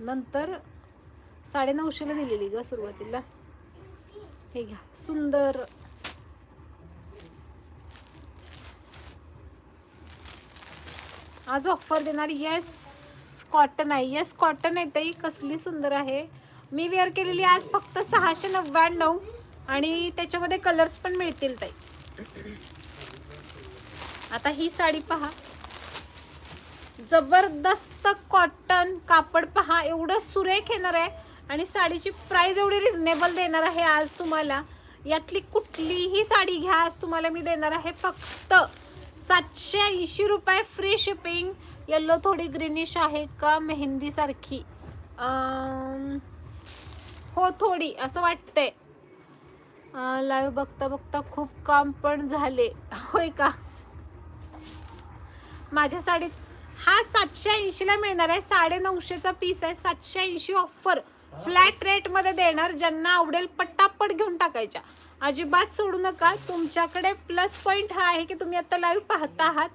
नंतर 950ला दिलेली ग सुरुवातीला. हे घ्या, सुंदर. आज ऑफर देणार. येस कॉटन आहे. येस कॉटन आहे ताई. कसली सुंदर आहे. मी वेअर केलेली आज फक्त 699 आणि त्याच्यामध्ये कलर्स पण मिळतील ताई. आता ही साडी पहा, जबरदस्त कॉटन कापड पहा, एवढं सुरेख येणार आहे आणि साडीची प्राइस एवढी रिझनेबल देणार आहे आज तुम्हाला. यातली कुठलीही साडी घ्या, आज तुम्हाला मी देणार आहे फक्त 780 रुपये, फ्री शिपिंग. येल्लो थोडी ग्रीनिश आहे का मेहंदी सारखी? हो थोडी असं वाटतंय. लाईव्ह बघता बघता खूप काम पण झाले. होय का? माझ्या साडीत हा 780ला मिळणार आहे. 950चा पीस आहे. 780 ऑफर फ्लॅट रेट मध्ये देणार. ज्यांना आवडेल पटापट घेऊन टाकायच्या, अजिबात सोडू नका. तुमच्याकडे प्लस पॉइंट हा आहे की तुम्ही आता लाईव्ह पाहता आहात,